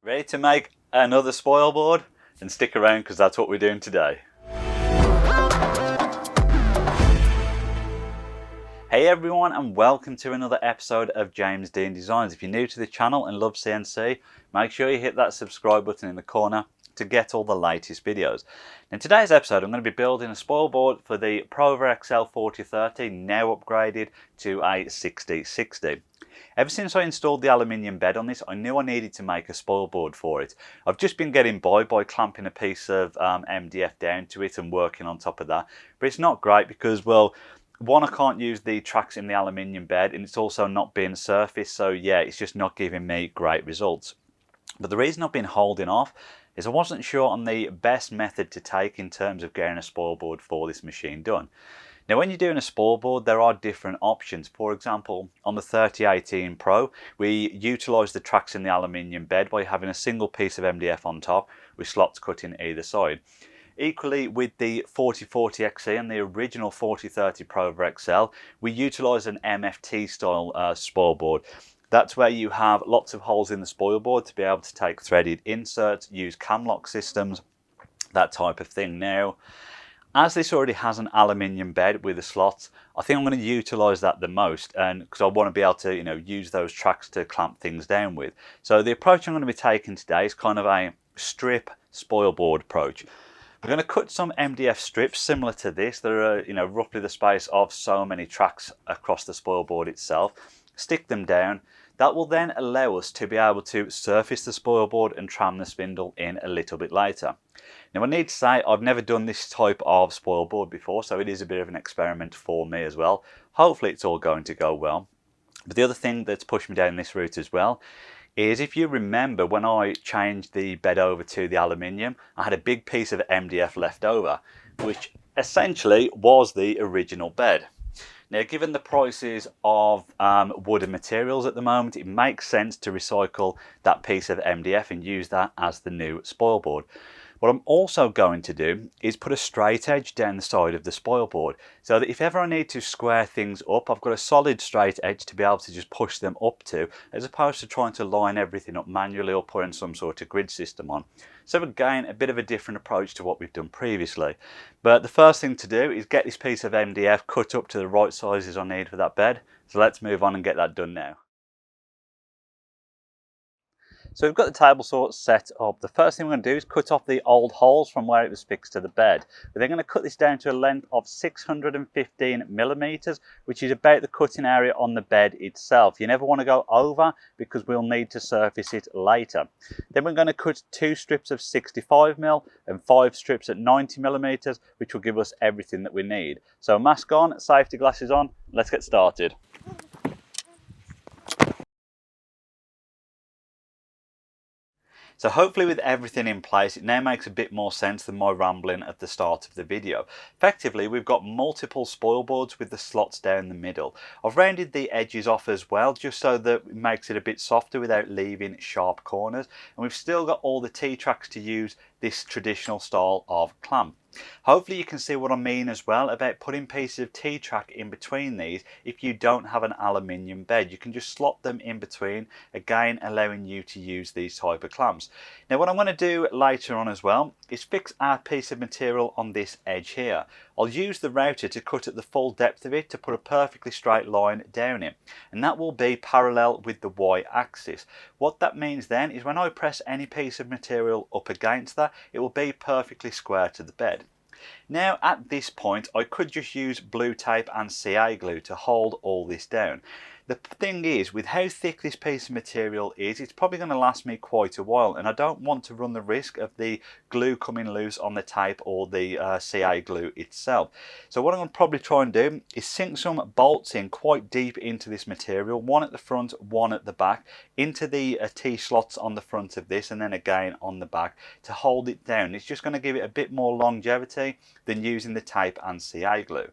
Ready to make another spoil board? Then stick around because that's what we're doing today. Hey everyone, and welcome to another episode of James Dean Designs. If you're new to the channel and love CNC, make sure you hit that subscribe button in the corner to get all the latest videos. In today's episode I'm going to be building a spoil board for the PROVerXL 4030, now upgraded to a 6060. Ever since I installed the aluminium bed on this, I knew I needed to make a spoil board for it. I've just been getting by clamping a piece of MDF down to it and working on top of that, but it's not great because, well, one, I can't use the tracks in the aluminium bed, and it's also not being surfaced, so yeah, it's just not giving me great results. But the reason I've been holding off is I wasn't sure on the best method to take in terms of getting a spoil board for this machine done. Now, when you're doing a spoil board, there are different options. For example, on the 3018 Pro, we utilise the tracks in the aluminium bed by having a single piece of MDF on top with slots cut in either side. Equally, with the 4040XE and the original 4030 PROVerXL, we utilise an MFT style spoil board. That's where you have lots of holes in the spoil board to be able to take threaded inserts, use cam lock systems, that type of thing. Now, as this already has an aluminium bed with the slots, I think I'm going to utilise that the most, and because I want to be able to, use those tracks to clamp things down with. So the approach I'm going to be taking today is kind of a strip spoil board approach. We're going to cut some MDF strips similar to this. There are, roughly the space of so many tracks across the spoil board itself. Stick them down. That will then allow us to be able to surface the spoil board and tram the spindle in a little bit later. Now, I need to say I've never done this type of spoil board before, so it is a bit of an experiment for me as well. Hopefully it's all going to go well. But the other thing that's pushed me down this route as well is, if you remember, when I changed the bed over to the aluminium, I had a big piece of MDF left over, which essentially was the original bed. Now, given the prices of wooden materials at the moment, it makes sense to recycle that piece of MDF and use that as the new spoil board. What I'm also going to do is put a straight edge down the side of the spoil board, so that if ever I need to square things up, I've got a solid straight edge to be able to just push them up to, as opposed to trying to line everything up manually or putting some sort of grid system on. So again, a bit of a different approach to what we've done previously. But the first thing to do is get this piece of MDF cut up to the right sizes I need for that bed. So let's move on and get that done now. So we've got the table saw set up. The first thing we're going to do is cut off the old holes from where it was fixed to the bed. We're then going to cut this down to a length of 615 millimeters, which is about the cutting area on the bed itself. You never want to go over because we'll need to surface it later. Then we're going to cut 2 strips of 65 mil and 5 strips at 90 millimeters, which will give us everything that we need. So mask on, safety glasses on, let's get started. So hopefully with everything in place, it now makes a bit more sense than my rambling at the start of the video. Effectively, we've got multiple spoil boards with the slots down the middle. I've rounded the edges off as well, just so that it makes it a bit softer without leaving sharp corners. And we've still got all the T-tracks to use this traditional style of clamp. Hopefully you can see what I mean as well about putting pieces of T-track in between these. If you don't have an aluminium bed, you can just slot them in between, again allowing you to use these type of clamps. Now, what I'm going to do later on as well is fix our piece of material on this edge here. I'll use the router to cut at the full depth of it to put a perfectly straight line down it, and that will be parallel with the y-axis. What that means then is when I press any piece of material up against that, it will be perfectly square to the bed. Now, at this point, I could just use blue tape and CA glue to hold all this down. The thing is, with how thick this piece of material is, it's probably going to last me quite a while, and I don't want to run the risk of the glue coming loose on the tape or the CA glue itself. So what I'm going to probably try and do is sink some bolts in quite deep into this material, one at the front, one at the back, into the T-slots on the front of this, and then again on the back to hold it down. It's just going to give it a bit more longevity than using the tape and CA glue.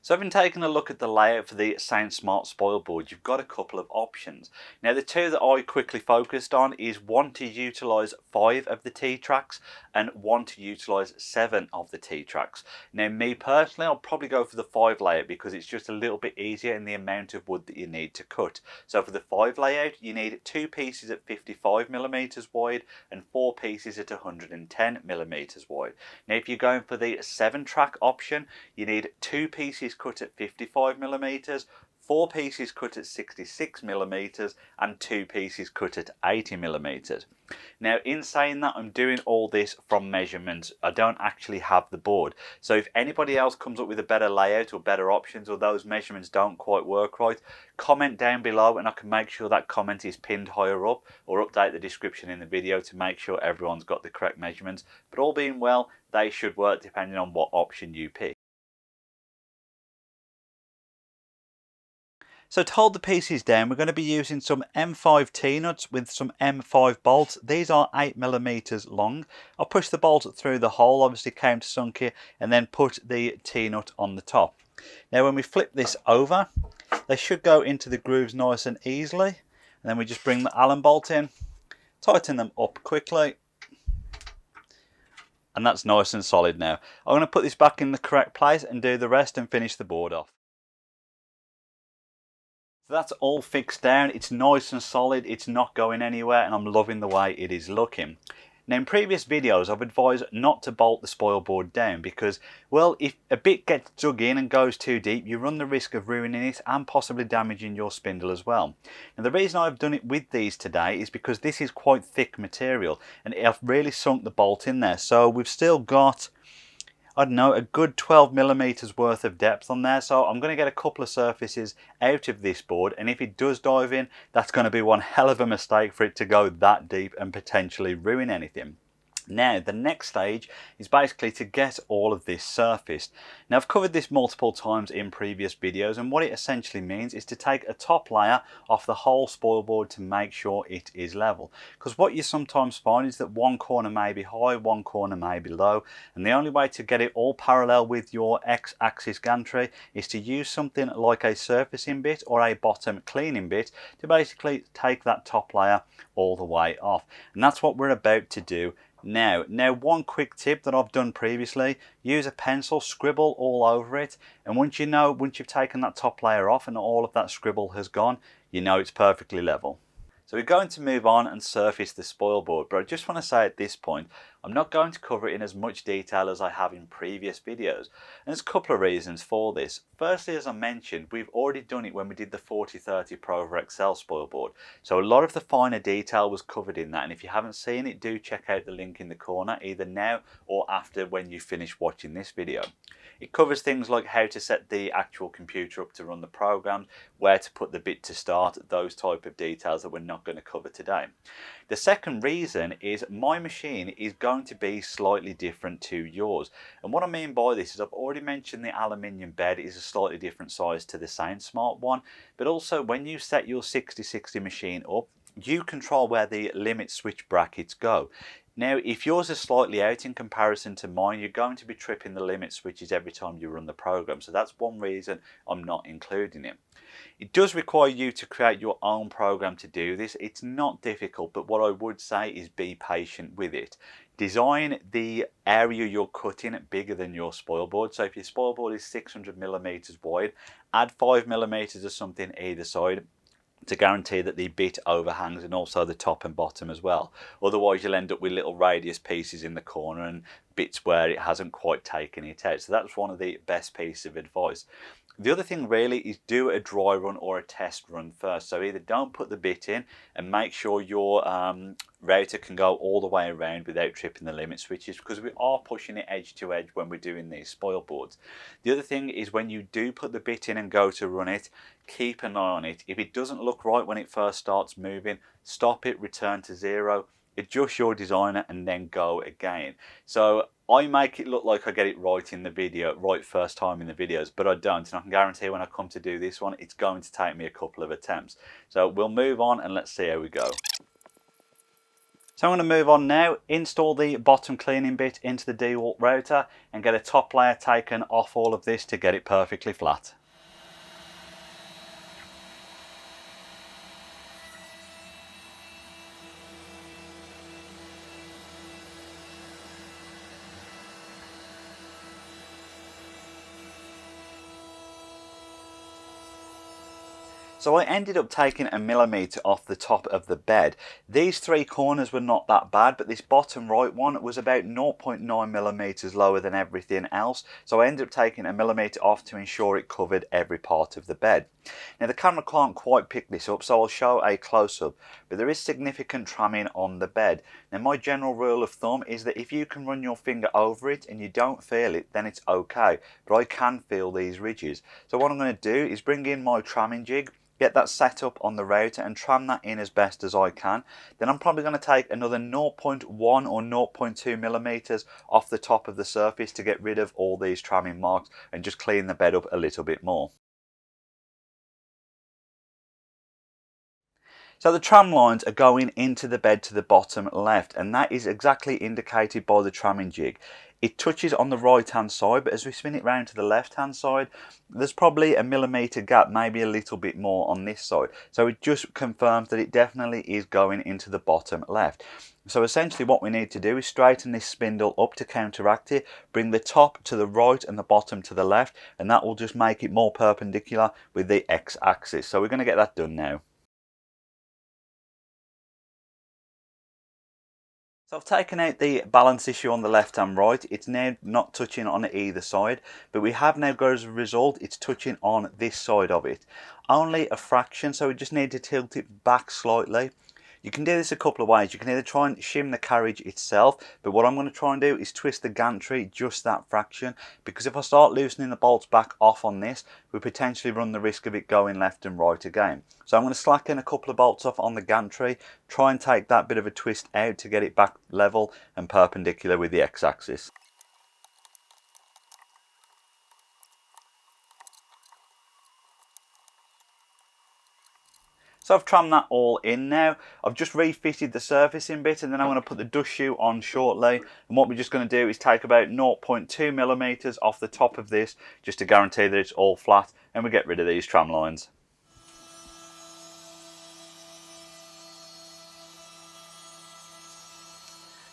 So having taken a look at the layout for the Sainsmart Spoilboard, you've got a couple of options. Now the two that I quickly focused on is one to utilise 5 of the T-tracks and one to utilise 7 of the T-tracks. Now me personally, I'll probably go for the 5 layout because it's just a little bit easier in the amount of wood that you need to cut. So for the 5 layout, you need 2 pieces at 55mm wide and 4 pieces at 110mm wide. Now if you're going for the 7-track option, you need 2 pieces cut at 55mm, 4 pieces cut at 66mm and 2 pieces cut at 80mm. Now in saying that, I'm doing all this from measurements. I don't actually have the board. So if anybody else comes up with a better layout or better options, or those measurements don't quite work right, comment down below and I can make sure that comment is pinned higher up, or update the description in the video to make sure everyone's got the correct measurements. But all being well, they should work depending on what option you pick. So to hold the pieces down, we're going to be using some M5 T-nuts with some M5 bolts. These are 8mm long. I'll push the bolt through the hole, obviously came to sunk here, and then put the T-nut on the top. Now when we flip this over, they should go into the grooves nice and easily. And then we just bring the Allen bolt in, tighten them up quickly. And that's nice and solid now. I'm going to put this back in the correct place and do the rest and finish the board off. So that's all fixed down, it's nice and solid, it's not going anywhere, and I'm loving the way it is looking. Now in previous videos I've advised not to bolt the Spoilboard down because, well, if a bit gets dug in and goes too deep, you run the risk of ruining it and possibly damaging your spindle as well. Now the reason I've done it with these today is because this is quite thick material and I've really sunk the bolt in there. So we've still got, I don't know, a good 12mm worth of depth on there. So I'm going to get a couple of surfaces out of this board, and if it does dive in, that's going to be one hell of a mistake for it to go that deep and potentially ruin anything. Now the next stage is basically to get all of this surfaced. Now I've covered this multiple times in previous videos, and what it essentially means is to take a top layer off the whole Spoilboard to make sure it is level. Because what you sometimes find is that one corner may be high, one corner may be low, and the only way to get it all parallel with your X-axis gantry is to use something like a surfacing bit or a bottom cleaning bit to basically take that top layer all the way off. And that's what we're about to do now. One quick tip that I've done previously: use a pencil, scribble all over it, and once you've taken that top layer off and all of that scribble has gone, you know it's perfectly level. So we're going to move on and surface the Spoilboard, but I just want to say at this point, I'm not going to cover it in as much detail as I have in previous videos. And there's a couple of reasons for this. Firstly, as I mentioned, we've already done it when we did the 4030 PROVerXL Spoilboard. So a lot of the finer detail was covered in that, and if you haven't seen it, do check out the link in the corner, either now or after when you finish watching this video. It covers things like how to set the actual computer up to run the program, where to put the bit to start, those type of details that we're not going to cover today. The second reason is my machine is going to be slightly different to yours. And what I mean by this is I've already mentioned the aluminium bed is a slightly different size to the Sainsmart one, but also when you set your 6060 machine up, you control where the limit switch brackets go. Now, if yours is slightly out in comparison to mine, you're going to be tripping the limit switches every time you run the program. So that's one reason I'm not including it. It does require you to create your own program to do this. It's not difficult, but what I would say is be patient with it. Design the area you're cutting bigger than your Spoilboard. So if your Spoilboard is 600mm wide, add 5mm or something either side to guarantee that the bit overhangs, and also the top and bottom as well. Otherwise you'll end up with little radius pieces in the corner and bits where it hasn't quite taken it out. So that's one of the best pieces of advice. The other thing really is do a dry run or a test run first. So either don't put the bit in and make sure your router can go all the way around without tripping the limit switches, because we are pushing it edge to edge when we're doing these Spoilboards. The other thing is when you do put the bit in and go to run it, keep an eye on it. If it doesn't look right when it first starts moving, stop it, return to zero, adjust your designer and then go again. So I make it look like I get it right in the video, right first time in the videos, but I don't, and I can guarantee when I come to do this one, it's going to take me a couple of attempts. So we'll move on and let's see how we go. So I'm going to move on now, install the bottom cleaning bit into the DeWalt router and get a top layer taken off all of this to get it perfectly flat. So I ended up taking 1mm off the top of the bed. These three corners were not that bad, but this bottom right one was about 0.9mm lower than everything else. So I ended up taking 1mm off to ensure it covered every part of the bed. Now the camera can't quite pick this up, so I'll show a close-up, but there is significant tramming on the bed. Now my general rule of thumb is that if you can run your finger over it and you don't feel it, then it's okay, but I can feel these ridges. So what I'm going to do is bring in my tramming jig, get that set up on the router and tram that in as best as I can. Then I'm probably going to take another 0.1 or 0.2mm off the top of the surface to get rid of all these tramming marks and just clean the bed up a little bit more. So the tram lines are going into the bed to the bottom left, and that is exactly indicated by the tramming jig. It touches on the right hand side, but as we spin it round to the left hand side, there's probably 1mm gap, maybe a little bit more on this side. So it just confirms that it definitely is going into the bottom left. So essentially what we need to do is straighten this spindle up to counteract it, bring the top to the right and the bottom to the left, and that will just make it more perpendicular with the x-axis. So we're going to get that done now. So I've taken out the balance issue on the left and right. It's now not touching on either side, but we have now got as a result it's touching on this side of it. Only a fraction, so we just need to tilt it back slightly. You can do this a couple of ways. You can either try and shim the carriage itself, but what I'm going to try and do is twist the gantry just that fraction, because if I start loosening the bolts back off on this, we potentially run the risk of it going left and right again. So I'm going to slacken a couple of bolts off on the gantry, try and take that bit of a twist out to get it back level and perpendicular with the x-axis. So I've trammed that all in now. I've just refitted the surfacing bit, and then I'm going to put the dust shoe on shortly. And what we're just going to do is take about 0.2mm off the top of this just to guarantee that it's all flat, and we get rid of these tram lines.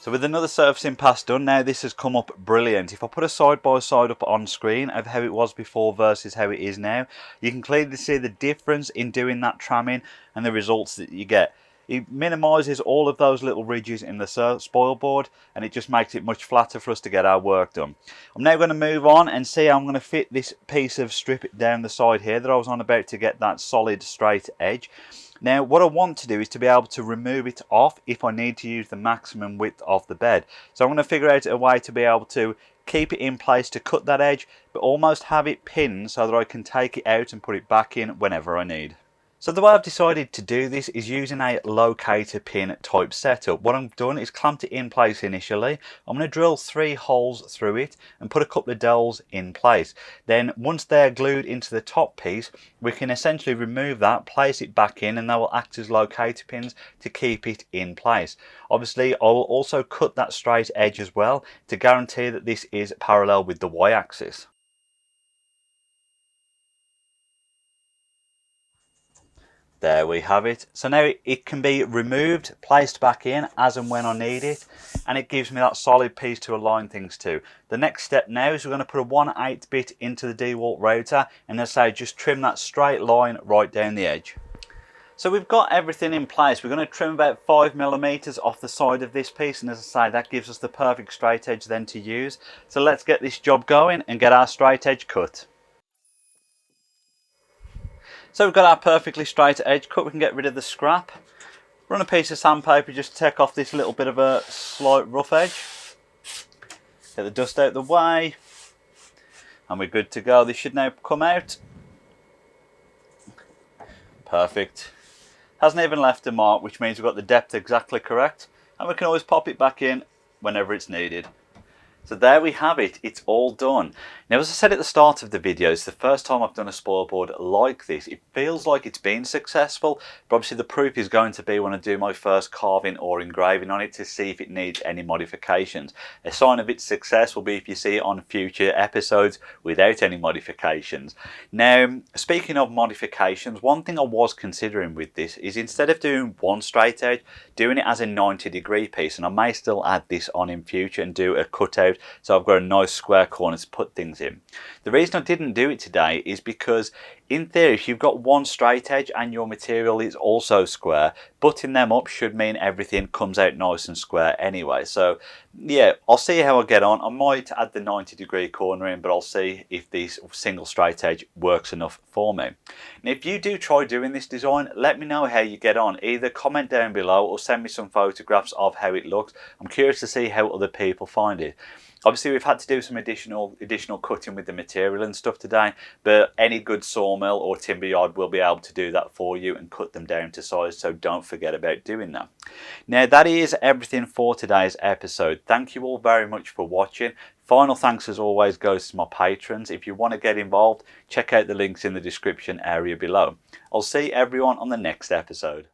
So with another surfacing pass done now, this has come up brilliant. If I put a side by side up on screen of how it was before versus how it is now, you can clearly see the difference in doing that tramming and the results that you get. It minimises all of those little ridges in the Spoilboard, and it just makes it much flatter for us to get our work done. I'm now going to move on and see how I'm going to fit this piece of strip down the side here that I was on about to get that solid straight edge. Now what I want to do is to be able to remove it off if I need to use the maximum width of the bed. So I'm going to figure out a way to be able to keep it in place to cut that edge, but almost have it pinned so that I can take it out and put it back in whenever I need. So the way I've decided to do this is using a locator pin type setup. What I've done is clamped it in place initially. I'm going to drill 3 holes through it and put a couple of dowels in place. Then once they're glued into the top piece, we can essentially remove that, place it back in, and they will act as locator pins to keep it in place. Obviously I will also cut that straight edge as well to guarantee that this is parallel with the y-axis. There we have it. So now it can be removed, placed back in as and when I need it, and it gives me that solid piece to align things to. The next step now is we're going to put a 1/8 bit into the DeWalt router, and as I say, just trim that straight line right down the edge. So we've got everything in place. We're going to trim about 5mm off the side of this piece, and as I say, that gives us the perfect straight edge then to use. So let's get this job going and get our straight edge cut. So we've got our perfectly straight edge cut. We can get rid of the scrap. Run a piece of sandpaper just to take off this little bit of a slight rough edge. Get the dust out of the way. And we're good to go. This should now come out. Perfect. Hasn't even left a mark, which means we've got the depth exactly correct. And we can always pop it back in whenever it's needed. So there we have it, it's all done. Now, as I said at the start of the video, it's the first time I've done a spoil board like this. It feels like it's been successful, but obviously the proof is going to be when I do my first carving or engraving on it to see if it needs any modifications. A sign of its success will be if you see it on future episodes without any modifications. Now, speaking of modifications, one thing I was considering with this is instead of doing one straight edge, doing it as a 90-degree piece, and I may still add this on in future and do a cutout so I've got a nice square corner to put things in. The reason I didn't do it today is because in theory, if you've got one straight edge and your material is also square, butting them up should mean everything comes out nice and square anyway. So yeah, I'll see how I get on. I might add the 90-degree corner in, but I'll see if this single straight edge works enough for me. And if you do try doing this design, let me know how you get on. Either comment down below or send me some photographs of how it looks. I'm curious to see how other people find it. Obviously, we've had to do some additional cutting with the material and stuff today, but any good sawmill or timber yard will be able to do that for you and cut them down to size, so don't forget about doing that. Now, that is everything for today's episode. Thank you all very much for watching. Final thanks as always goes to my patrons. If you want to get involved, check out the links in the description area below. I'll see everyone on the next episode.